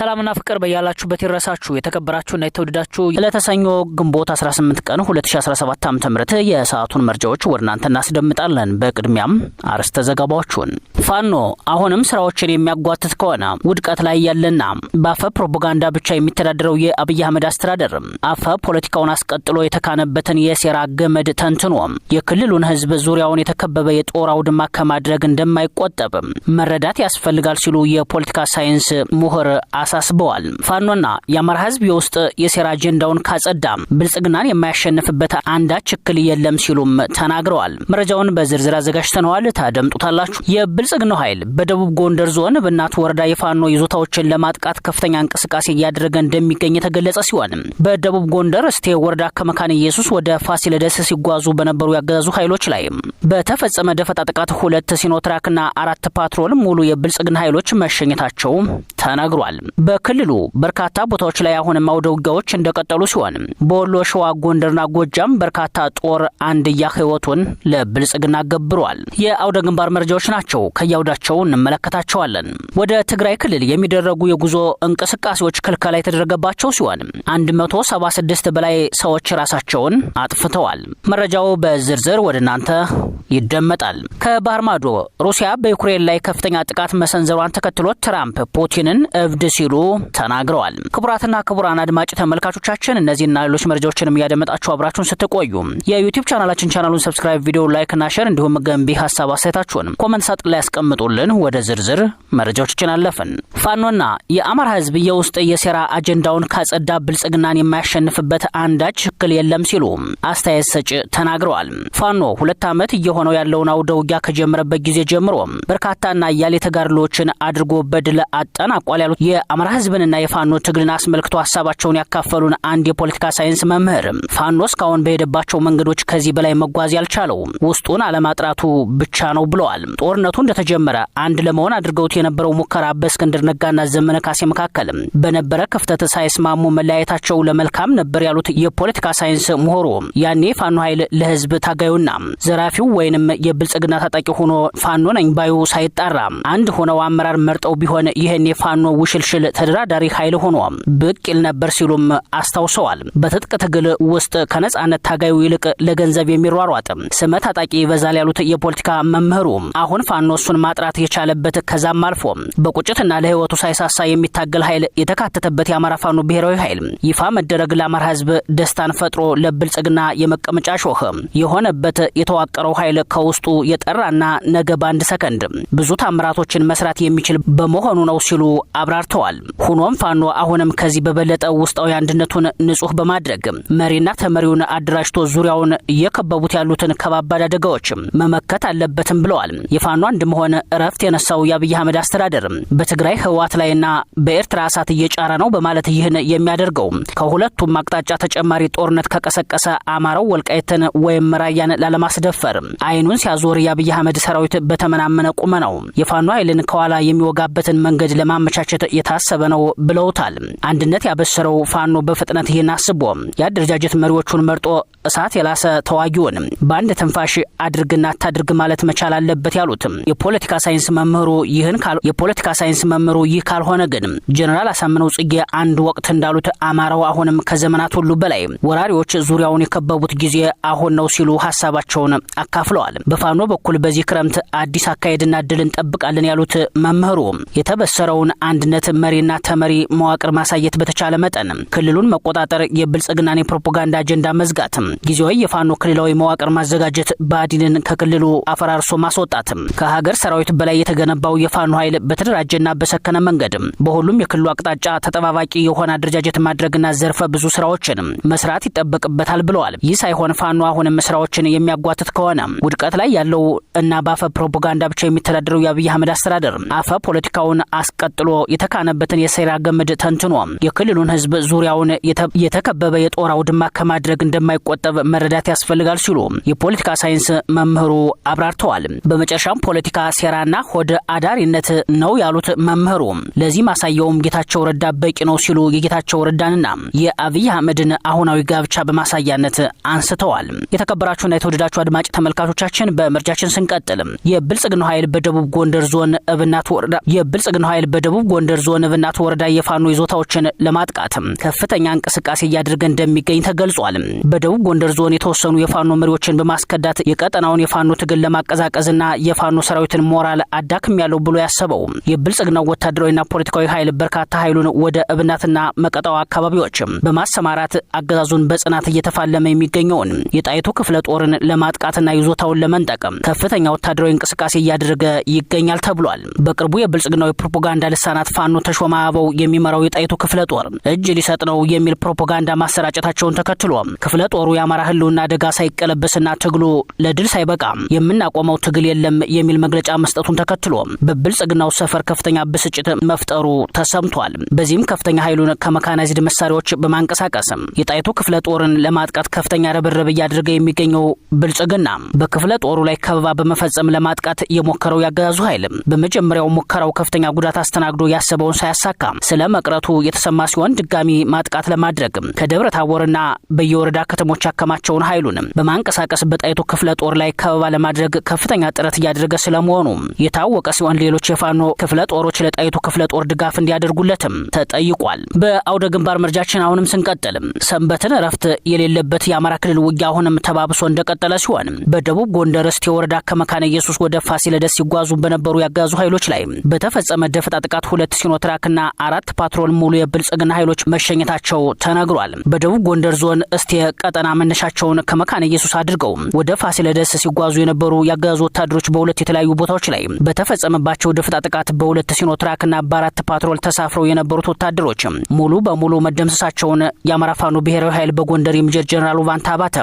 ሰላምና ፍቅር በያላችሁበት ይረሳችሁ የተከበራችሁና የተወደዳችሁ ለተሰኞ ግንቦት 18 ቀን 2017 ዓ.ም የሰዓቱን መረጃዎች ወርናንተ እናስደምጣለን። በቅድሚያም አርስተ ዘገባዎቹን ፋኖ አሁንም ስራዎችን የሚያጓትት ከሆነ ውድቀት ላይ ያለና በአፈ ፕሮፓጋንዳ ብቻ የሚተዳደረው የአብይ አህመድ አስተዳደር አፈ ፖለቲካውን አስቀጥሎ የተካነበትን የሴራ ገመድ ተንትኖ የክልሉን ህዝብ ዙሪያውን የተከበበ የጦር አውድማ ከማድረግ እንደማይቆጠብ መረዳት ያስፈልጋል ሲሉ የፖለቲካ ሳይንስ ምሁር አሳስበዋል። ፋኖና የአማራ ህዝብ የውስጥ የሴራ አጀንዳውን ካጸዳ ብልጽግናን የማያሸንፍበት አንዳች እክል የለም ሲሉም ተናግረዋል። መረጃውን በዝርዝር አዘጋጅተነዋል፣ ታደምጡታላችሁ። የብልጽግናው ኃይል በደቡብ ጎንደር ዞን በእናት ወረዳ የፋኖ ይዞታዎችን ለማጥቃት ከፍተኛ እንቅስቃሴ እያደረገ እንደሚገኝ የተገለጸ ሲሆን በደቡብ ጎንደር እስቴ ወረዳ ከመካነ ኢየሱስ ወደ ፋሲለደስ ሲጓዙ በነበሩ ያገዛዙ ኃይሎች ላይ በተፈጸመ ደፈጣ ጥቃት 2 ሲኖትራክና 4 ፓትሮል ሙሉ የብልጽግና ኃይሎች መሸኘታቸው ተናግሯል። በክልሉ በርካታ ቦታዎች ላይ አሁንም አውደ ውጊያዎች እንደቀጠሉ ሲሆን በወሎ፣ ሸዋ፣ ጎንደርና ጎጃም በርካታ ጦር አንድያ ህይወቱን ለብልጽግና ገብሯል። የአውደ ግንባር መረጃዎች ናቸው፣ ከያውዳቸው እንመለከታቸዋለን። ወደ ትግራይ ክልል የሚደረጉ የጉዞ እንቅስቃሴዎች ክልከላ የተደረገባቸው ሲሆን 176 በላይ ሰዎች ራሳቸውን አጥፍተዋል። መረጃው በዝርዝር ወደ እናንተ ይደመጣል። ከባህር ማዶ ሩሲያ በዩክሬን ላይ ከፍተኛ ጥቃት መሰንዘሯን ተከትሎ ትራምፕ ፑቲንን እብድ ሲሉ ተናግረዋል። ክቡራትና ክቡራን አድማጭ ተመልካቾቻችን እነዚህና ሌሎች መረጃዎችንም ያደመጣችሁ አብራችሁን ስትቆዩ የዩቲዩብ ቻናሉን ሰብስክራይብ፣ ቪዲዮ ላይክ እና ሼር እንዲሁም ገንቢ ሐሳብ አስተያየታችሁን ኮሜንት ሳጥን ላይ ያስቀምጡልን። ወደ ዝርዝር መረጃዎችን አለፍን። ፋኖና የአማራ ህዝብ የውስጥ የሴራ አጀንዳውን ካጸዳ ብልጽግናን የማያሸንፍበት አንዳች እክል የለም ሲሉ አስተያየት ሰጪ ተናግረዋል። ፋኖ 2 ዓመት እየሆነው ያለውን አውደ ውጊያ ከጀመረበት ጊዜ ጀምሮ በርካታና ያለ ተጋድሎችን አድርጎ በድል አጠናቋል ያሉት የአማራ ህዝብንና የፋኖ ትግልን አስመልክቶ ሐሳባቸውን ያካፈሉን አንድ የፖለቲካ ሳይንስ መምህር ፋኖ እስካሁን በሄደባቸው መንገዶች ከዚህ በላይ መጓዝ ያልቻለው ውስጡን አለማጥራቱ ብቻ ነው ብለዋል። ጦርነቱ እንደተጀመረ አንድ ለመሆን አድርገውት የነበረው ሙከራ በእስክንድር ነጋና ዘመነ ካሴ መካከል በነበረ ክፍተት ሳይስማሙ መለያየታቸው ለመልካም ነበር ያሉት የፖለቲካ ሳይንስ ምሁሩ ያኔ ፋኖ ኃይል ለህዝብ ታጋዩና ዘራፊው ወይንም የብልጽግና ታጣቂ ሆኖ ፋኖ ነኝ ባዩ ሳይጣራ አንድ ሆነው አመራር መርጠው ቢሆን ይሄን የፋኖ ውሽልሽል ተደራዳሪ ኃይል ሆኖ ብቅ ይል ነበር ሲሉም አስታውሰዋል። በትጥቅ ትግል ውስጥ ከነጻነት ታጋዩ ይልቅ ለገንዘብ የሚሯሯጥ ስመ ታጣቂ ይበዛል ያሉት የፖለቲካ መምህሩ አሁን ፋኖ እሱን ማጥራት የቻለበት ከዛም አልፎ በቁጭትና ለህይወቱ ሳይሳሳ የሚታገል ኃይል የተካተተበት የአማራ ፋኖ ብሔራዊ ኃይል ይፋ መደረግ ለአማራ ህዝብ ደስታን ፈጥሮ ለብልጽግና የመቀመጫ ሾህ የሆነበት የተዋቀረው ኃይል ከውስጡ የጠራና ነገ በአንድ ሰከንድ ብዙ ታምራቶችን መስራት የሚችል በመሆኑ ነው ሲሉ አብራርተዋል። ሆኖም ፋኖ አሁንም ከዚህ በበለጠ ውስጣዊ አንድነቱን ንጹህ በማድረግ መሪና ተመሪውን አደራጅቶ ዙሪያውን እየከበቡት ያሉትን ከባባድ አደጋዎች መመከት አለበትም ብለዋል። የፋኖ አንድ መሆን እረፍት የነሳው የአብይ አህመድ አስተዳደር በትግራይ ህወሓት ላይና በኤርትራ እሳት እየጫረ ነው በማለት ይህን የሚያደርገው ከሁለቱም አቅጣጫ ተጨማሪ ጦርነት ከቀሰቀሰ አማራው ወልቃይትን ወይም ራያን ላለማስደፈር አይኑን ሲያዞር የአብይ አህመድ ሰራዊት በተመናመነ ቁመናው የፋኖ ኃይልን ከኋላ የሚወጋበትን መንገድ ለማመቻቸት የታሰበ ነው ብለውታል። አንድነት ያበሰረው ፋኖ በፍጥነት ይህን አስቦ የአደረጃጀት መሪዎቹን መርጦ እሳት የላሰ ተዋጊውን በአንድ ትንፋሽ አድርግና አታድርግ ማለት መቻል አለበት ያሉት የፖለቲካ ሳይንስ መምህሩ ይህ ካልሆነ ግን ጀነራል አሳምነው ጽጌ አንድ ወቅት እንዳሉት አማራው አሁንም ከዘመናት ሁሉ በላይ ወራሪዎች ዙሪያውን የከበቡት ጊዜ አሁን ነው ሲሉ ሐሳባቸውን አካፍለዋል። በፋኖ በኩል በዚህ ክረምት አዲስ አካሄድና ድል እንጠብቃለን ያሉት መምህሩ የተበሰረውን አንድነት መሪና ተመሪ መዋቅር ማሳየት በተቻለ መጠን ክልሉን መቆጣጠር፣ የብልጽግናን የፕሮፓጋንዳ አጀንዳ መዝጋት፣ ጊዜያዊ የፋኖ ክልላዊ መዋቅር ማዘጋጀት፣ ባዲንን ከክልሉ አፈራርሶ ማስወጣት፣ ከሀገር ሰራዊት በላይ የተገነባው የፋኖ ኃይል በተደራጀና በሰከነ መንገድ በሁሉም የክልሉ አቅጣጫ ተጠባባቂ የሆነ አደረጃጀት ማድረግና ዘርፈ ብዙ ስራዎችን መስራት ይጠበቅበታል ብለዋል። ይህ ሳይሆን ፋኖ አሁንም ስራዎችን የሚያጓትት ከሆነ ውድቀት ላይ ያለው እና በአፈ ፕሮፓጋንዳ ብቻ የሚተዳደረው የአብይ አህመድ አስተዳደር አፈ ፖለቲካውን አስቀጥሎ የተካነበትን የሴራ ገመድ ተንትኖ የክልሉን ህዝብ ዙሪያውን የተከበበ የጦር አውድማ ከማድረግ እንደማይቆጠብ መረዳት ያስፈልጋል ሲሉ የፖለቲካ ሳይንስ መምህሩ አብራርተዋል። በመጨረሻም ፖለቲካ ሴራና ሆደ አዳሪነት ነው ያሉት መምህሩ ለዚህ ማሳያውም ጌታቸው ረዳ በቂ ነው ሲሉ የጌታቸው ረዳንና የአብይ አህመድን አሁናዊ ጋብቻ በማሳያነት አንስተዋል። የተከበራችሁና የተወደዳችሁ አድማጭ ተመልካቾቻችን በመርጃችን ስንቀጥል የብልጽግናው ኃይል በደቡብ ጎንደር ዞን እብናት ወረዳ የፋኖ ይዞታዎችን ለማጥቃት ከፍተኛ እንቅስቃሴ እያደረገ እንደሚገኝ ተገልጿል። በደቡብ ጎንደር ዞን የተወሰኑ የፋኖ መሪዎችን በማስከዳት የቀጠናውን የፋኖ ትግል ለማቀዛቀዝና የፋኖ ሰራዊትን ሞራል አዳክም ያለው ብሎ ያሰበው የብልጽግናው ወታደራዊና ፖለቲካዊ ኃይል በርካታ ኃይሉን ወደ እብናትና መቀጣው አካባቢዎች በማሰማራት አገዛዙን በጽናት እየተፋለመ የሚገኘውን የጣይቱ ክፍለ ጦርን ለማጥቃትና ይዞታውን ለመንጠቅ ከፍተኛ ወታደራዊ እንቅስቃሴ እያደረገ ይገኛል ተብሏል። በቅርቡ የብልጽግናው ፕሮፓጋንዳ ልሳናት ፋኖ ተሾመ አበው የሚመራው የጣይቱ ክፍለ ጦር እጅ ሊሰጥ ነው የሚል ፕሮፓጋንዳ ማሰራጨታቸውን ተከትሎ ክፍለ ጦሩ የአማራ ህልውና አደጋ ሳይቀለበስና ትግሉ ለድል ሳይበቃ የምናቆመው ትግል የለም የሚል መግለጫ መስጠቱን ተከትሎ በብልጽግናው ሰፈር ከፍተኛ ብስጭት መፍጠሩ ተሰምቷል። በዚህም ከፍተኛ ኃይሉን ከመካናይዝድ መሳሪያዎች በማንቀሳቀስ የጣይቱ ክፍለ ጦርን ለማጥቃት ከፍተኛ ርብርብ እያደረገ የሚገኘው ብልጽግና በክፍለ ጦሩ ላይ ከበባ በመፈጸም ለማጥቃት የሞከረው ያገዛዙ ኃይል በመጀመሪያው ሙከራው ከፍተኛ ጉዳት አስተናግዶ ያሰበውን ሳያሳካ ስለ መቅረቱ የተሰማ ሲሆን ድጋሚ ማጥቃት ለማድረግ ከደብረ ታቦርና በየወረዳ ከተሞች ያከማቸውን ኃይሉን በማንቀሳቀስ በጣይቱ ክፍለ ጦር ላይ ከበባ ለማድረግ ከፍተኛ ጥረት እያደረገ ስለመሆኑ የታወቀ ሲሆን ሌሎች የፋኖ ክፍለ ጦሮች ለጣይቱ ክፍለ ጦር ድጋፍ እንዲያደርጉለትም ተጠይቋል። በአውደ ግንባር መርጃችን አሁንም ስንቀጥል ሰንበትን ረፍት የሌለበት የአማራ ክልል ውጊያ አሁንም ተባብሶ እንደቀጠለ ሲሆን በደቡብ ጎንደር እስቴ ወረዳ ከመካነ ኢየሱስ ወደ ፋሲለደስ ሲጓዙ በነበሩ ያጋዙ ኃይሎች ላይ በተፈጸመ ደፈጣ ጥቃት 2 ሲኖትራክና 4 ፓትሮል ሙሉ የብልጽግና ኃይሎች መሸኘታቸው ተነግሯል። በደቡብ ጎንደር ዞን እስቴ ቀጠና መነሻቸውን ከመካነ ኢየሱስ አድርገው ወደ ፋሲለደስ ሲጓዙ የነበሩ ያጋዙ ወታደሮች በሁለት የተለያዩ ቦታዎች ላይ በተፈጸመባቸው ደፈጣ ጥቃት በ2 ሲኖትራክና በ4 ፓትሮል ተሳፍረው የነበሩት ወታደሮች ሙሉ በሙሉ መደምሰሳቸውን የአማራ ፋኖ ብሔራዊ ኃይል በጎንደር የሜጀር ጀነራል ቫንታ ባተ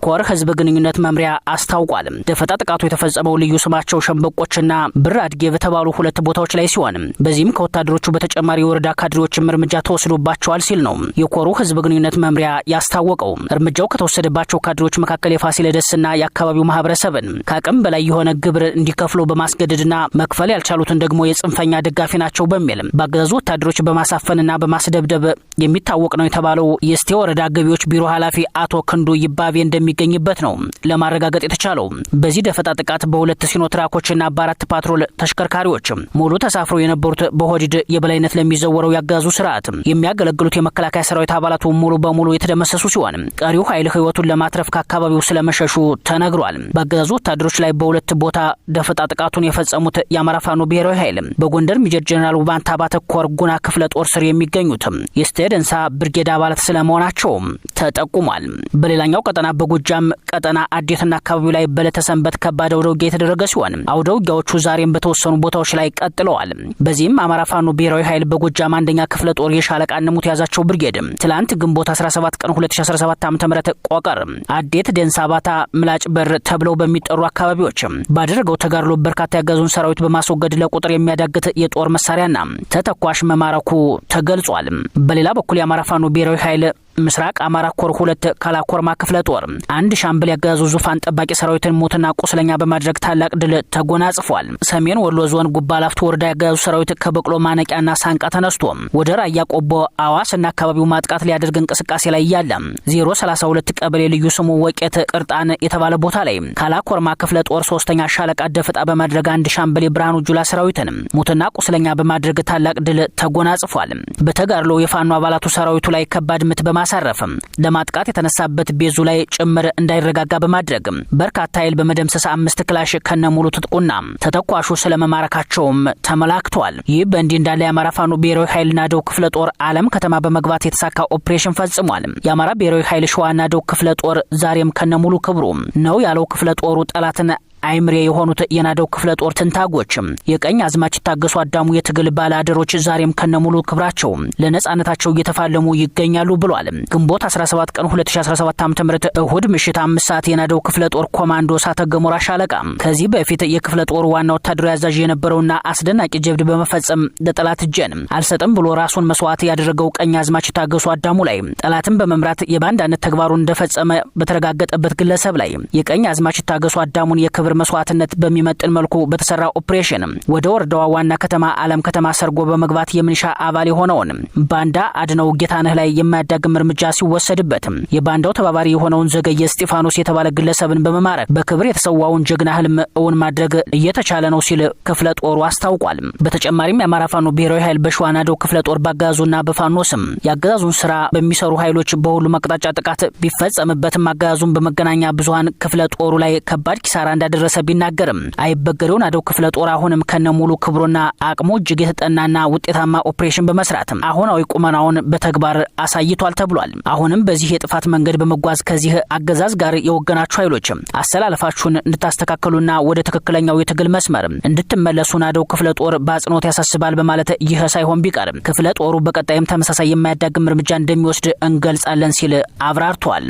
ኮር ህዝብ ግንኙነት መምሪያ አስታውቋል። ደፈጣ ጥቃቱ የተፈጸመው ልዩ ስማቸው ሸምበቆችና ብር አድጌ በተባሉ 2 ቦታዎች ላይ ሲሆን በዚህም ከወታደሮቹ በተጨማሪ የወረዳ ካድሬዎችም እርምጃ ተወስዶባቸዋል ሲል ነው የኮሩ ህዝብ ግንኙነት መምሪያ ያስታወቀው። እርምጃው ከተወሰደባቸው ካድሬዎች መካከል የፋሲለደስና የአካባቢው ማህበረሰብን ከአቅም በላይ የሆነ ግብር እንዲከፍሉ በማስገደድና መክፈል ያልቻሉትን ደግሞ የጽንፈኛ ደጋፊ ናቸው በሚል በአገዛዙ ወታደሮች በማሳፈንና በማስደብደብ የሚታወቅ ነው የተባለው የእስቴ ወረዳ ገቢዎች ቢሮ ኃላፊ አቶ ክንዱ ይባቤ እንደሚገኝበት ነው ለማረጋገጥ የተቻለው። በዚህ ደፈጣ ጥቃት በ2 ሲኖትራኮችና በ4 ፓትሮል ተሽከርካሪዎች ሙሉ ተሳፍረው የነበሩት በሆዲድ የበላይነት ለሚዘወረው ያጋዙ ስርዓት የሚያገለግሉት የመከላከያ ሰራዊት አባላቱ ሙሉ በሙሉ የተደመሰሱ ሲሆን ቀሪው ኃይል ህይወቱን ለማትረፍ ከአካባቢው ስለመሸሹ ተነግሯል። በአገዛዙ ወታደሮች ላይ በ2 ቦታ ደፈጣ ጥቃቱን የፈጸሙት የአማራ ፋኖ ብሔራዊ ኃይል በጎንደር ሜጀር ጀነራል ቫንታ ባተ ኮር ጉና ክፍለ ጦር ስር የሚገኙት የእስቴ ደንሳ ብርጌድ አባላት ስለመሆናቸው ተጠቁሟል። በሌላኛው ቀጠና በጎጃም ቀጠና አዴትና አካባቢው ላይ በለተሰንበት ከባድ አውደ ውጊያ የተደረገ ሲሆን አውደ ውጊያዎቹ ዛሬም በተወሰኑ ቦታዎች ላይ ቀጥለዋል። በዚህም አማራ ፋኖ ብሔራዊ ኃይል በጎጃም 1ኛ ክፍለ ጦር የሻለቃ ንሙት ያዛቸው ብርጌድ ትላንት ግንቦት 17 ቀን 2017 ዓ.ም ቆቀር አዴት ደንሳ ባታ ምላጭ በር ተብለው በሚጠሩ አካባቢዎች ባደረገው ተጋድሎ በርካታ ያጋዙን ሰራዊት በማስወገድ ለቁጥር የሚያዳግት የጦር መሳሪያና ተተኳሽ መማረኩ ተገልጿል። በሌላ በኩል የአማራ ፋኖ ብሔራዊ ኃይል ምስራቅ አማራ ኮር 2 ካላኮርማ ክፍለ ጦር 1 ሻምበል ያገዛዙ ዙፋን ጠባቂ ሰራዊትን ሞትና ቁስለኛ በማድረግ ታላቅ ድል ተጎናጽፏል። ሰሜን ወሎ ዞን ጉባላፍቶ ወረዳ ያገዛዙ ሰራዊት ከበቅሎ ማነቂያና ሳንቃ ተነስቶ ወደ ራያ ቆቦ አዋስና አካባቢው ማጥቃት ሊያደርግ እንቅስቃሴ ላይ ያለ 032 ቀበሌ ልዩ ስሙ ወቄት ቅርጣን የተባለ ቦታ ላይ ካላኮርማ ክፍለ ጦር 3ኛ ሻለቃ ደፈጣ በማድረግ 1 ሻምበል ብርሃኑ ጁላ ሰራዊትን ሞትና ቁስለኛ በማድረግ ታላቅ ድል ተጎናጽፏል። በተጋድሎ የፋኖ አባላቱ ሰራዊቱ ላይ ከባድ ምት ማሳረፍም ለማጥቃት የተነሳበት ቤዙ ላይ ጭምር እንዳይረጋጋ በማድረግ በርካታ ኃይል በመደምሰስ 5 ክላሽ ከነሙሉ ትጥቁና ተተኳሹ ስለመማረካቸውም ተመላክቷል። ይህ በእንዲህ እንዳለ የአማራ ፋኖ ብሔራዊ ኃይል ናደው ክፍለ ጦር ዓለም ከተማ በመግባት የተሳካ ኦፕሬሽን ፈጽሟል። የአማራ ብሔራዊ ኃይል ሸዋ ናደው ክፍለ ጦር ዛሬም ከነሙሉ ክብሩ ነው ያለው ክፍለ ጦሩ ጠላትን አይምሬ የሆኑት የናደው ክፍለ ጦር ትንታጎች የቀኝ አዝማች ታገሱ አዳሙ የትግል ባላደሮች ዛሬም ከነሙሉ ክብራቸው ለነጻነታቸው እየተፋለሙ ይገኛሉ ብሏል። ግንቦት 17 ቀን 2017 ዓ.ም እሁድ ምሽት 5 ሰዓት የናደው ክፍለ ጦር ኮማንዶ ሳተ ገሞራ ሻለቃ ከዚህ በፊት የክፍለ ጦሩ ዋና ወታደራዊ አዛዥ የነበረውና አስደናቂ ጀብድ በመፈጸም ለጠላት እጄን አልሰጥም ብሎ ራሱን መስዋዕት ያደረገው ቀኝ አዝማች ታገሱ አዳሙ ላይ ጠላትን በመምራት የባንዳነት ተግባሩን እንደፈጸመ በተረጋገጠበት ግለሰብ ላይ የቀኝ አዝማች ታገሱ አዳሙን የክብር መስዋዕትነት በሚመጥን መልኩ በተሰራ ኦፕሬሽን ወደ ወረዳዋ ዋና ከተማ አለም ከተማ ሰርጎ በመግባት የሚሊሻ አባል የሆነውን ባንዳ አድነው ጌታነህ ላይ የማያዳግም እርምጃ ሲወሰድበት የባንዳው ተባባሪ የሆነውን ዘገየ እስጢፋኖስ የተባለ ግለሰብን በመማረክ በክብር የተሰዋውን ጀግና ህልም እውን ማድረግ እየተቻለ ነው ሲል ክፍለ ጦሩ አስታውቋል። በተጨማሪም የአማራ ፋኖ ብሔራዊ ኃይል በሸዋናዶ ክፍለ ጦር ባጋዙና በፋኖ ስም ያገዛዙን ስራ በሚሰሩ ኃይሎች በሁሉም አቅጣጫ ጥቃት ቢፈጸምበትም አጋዙን በመገናኛ ብዙሃን ክፍለ ጦሩ ላይ ከባድ ኪሳራ እንዳደረሰ ቢናገርም አይበገሬው ናዶ ክፍለ ጦር አሁንም ከነሙሉ ክብሩና አቅሙ እጅግ የተጠናና ውጤታማ ኦፕሬሽን በመስራት አሁናዊ ቁመናውን በተግባር አሳይቷል ተብሏል። አሁንም በዚህ የጥፋት መንገድ በመጓዝ ከዚህ አገዛዝ ጋር የወገናችሁ ኃይሎች አሰላለፋችሁን እንድታስተካከሉና ወደ ትክክለኛው የትግል መስመር እንድትመለሱ ናዶ ክፍለ ጦር በአጽንኦት ያሳስባል በማለት ይህ ሳይሆን ቢቀር ክፍለ ጦሩ በቀጣይም ተመሳሳይ የማያዳግም እርምጃ እንደሚወስድ እንገልጻለን ሲል አብራርቷል።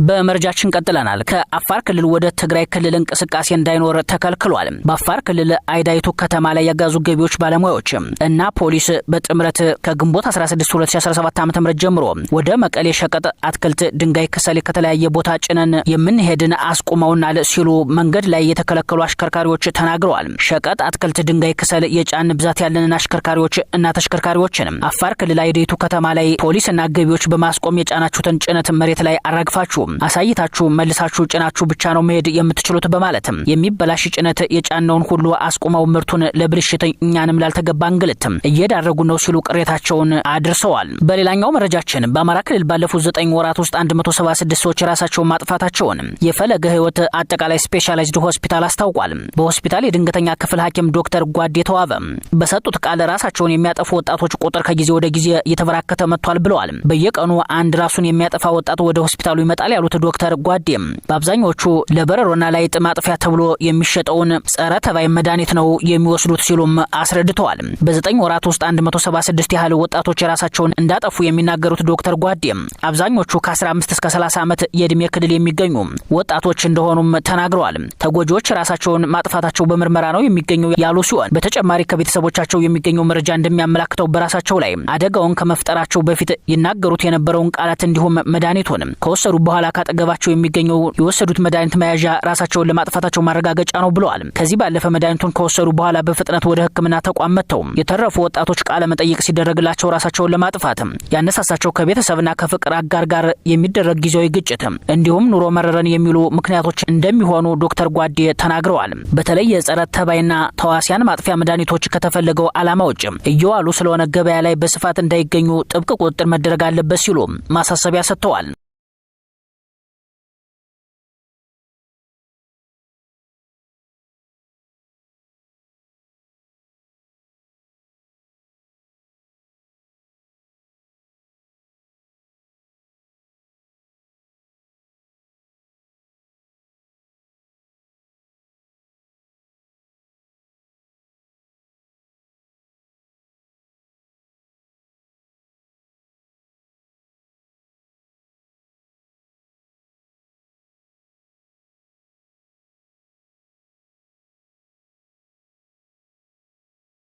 በመረጃችን ቀጥለናል። ከአፋር ክልል ወደ ትግራይ ክልል እንቅስቃሴ እንዳይኖር ተከልክሏል። በአፋር ክልል አይዳይቱ ከተማ ላይ ያጋዙ ገቢዎች ባለሙያዎች እና ፖሊስ በጥምረት ከግንቦት 16 2017 ዓ.ም ጀምሮ ወደ መቀሌ ሸቀጥ፣ አትክልት፣ ድንጋይ፣ ከሰል ከተለያየ ቦታ ጭነን የምንሄድን አስቁመውናል ሲሉ መንገድ ላይ የተከለከሉ አሽከርካሪዎች ተናግረዋል። ሸቀጥ፣ አትክልት፣ ድንጋይ፣ ከሰል የጫን ብዛት ያለንን አሽከርካሪዎች እና ተሽከርካሪዎችን አፋር ክልል አይዳይቱ ከተማ ላይ ፖሊስና ገቢዎች በማስቆም የጫናችሁትን ጭነት መሬት ላይ አራግፋችሁ አሳይታችሁ መልሳችሁ ጭናችሁ ብቻ ነው መሄድ የምትችሉት በማለት የሚበላሽ ጭነት የጫነውን ሁሉ አስቆመው ምርቱን ለብልሽት እኛንም ላልተገባ እንግልት እየዳረጉ ነው ሲሉ ቅሬታቸውን አድርሰዋል። በሌላኛው መረጃችን በአማራ ክልል ባለፉት 9 ወራት ውስጥ 176 ሰዎች ራሳቸውን ማጥፋታቸውን የፈለገ ህይወት አጠቃላይ ስፔሻላይዝድ ሆስፒታል አስታውቋል። በሆስፒታል የድንገተኛ ክፍል ሐኪም ዶክተር ጓዴ ተዋበ በሰጡት ቃል ራሳቸውን የሚያጠፉ ወጣቶች ቁጥር ከጊዜ ወደ ጊዜ እየተበራከተ መጥቷል ብለዋል። በየቀኑ አንድ ራሱን የሚያጠፋ ወጣት ወደ ሆስፒታሉ ይመጣል ያሉት ዶክተር ጓዴም በአብዛኞቹ ለበረሮና ላይጥ ማጥፊያ ተብሎ የሚሸጠውን ጸረ ተባይ መድኃኒት ነው የሚወስዱት ሲሉም አስረድተዋል። በ9 ወራት ውስጥ 176 ያህል ወጣቶች ራሳቸውን እንዳጠፉ የሚናገሩት ዶክተር ጓዴም አብዛኞቹ ከ15 እስከ 30 ዓመት የዕድሜ ክልል የሚገኙ ወጣቶች እንደሆኑም ተናግረዋል። ተጎጂዎች ራሳቸውን ማጥፋታቸው በምርመራ ነው የሚገኘው ያሉ ሲሆን በተጨማሪ ከቤተሰቦቻቸው የሚገኘው መረጃ እንደሚያመላክተው በራሳቸው ላይ አደጋውን ከመፍጠራቸው በፊት ይናገሩት የነበረውን ቃላት እንዲሁም መድኃኒቱን ከወሰዱ በኋላ ካጠገባቸው የሚገኘው የወሰዱት መድኃኒት መያዣ ራሳቸውን ለማጥፋታቸው ማረጋገጫ ነው ብለዋል። ከዚህ ባለፈ መድኃኒቱን ከወሰዱ በኋላ በፍጥነት ወደ ሕክምና ተቋም መጥተው የተረፉ ወጣቶች ቃለ መጠይቅ ሲደረግላቸው ራሳቸውን ለማጥፋት ያነሳሳቸው ከቤተሰብና ከፍቅር አጋር ጋር የሚደረግ ጊዜያዊ ግጭት እንዲሁም ኑሮ መረረን የሚሉ ምክንያቶች እንደሚሆኑ ዶክተር ጓዴ ተናግረዋል። በተለይ የጸረ ተባይና ተዋሲያን ማጥፊያ መድኃኒቶች ከተፈለገው ዓላማ ውጭ እየዋሉ ስለሆነ ገበያ ላይ በስፋት እንዳይገኙ ጥብቅ ቁጥጥር መደረግ አለበት ሲሉ ማሳሰቢያ ሰጥተዋል።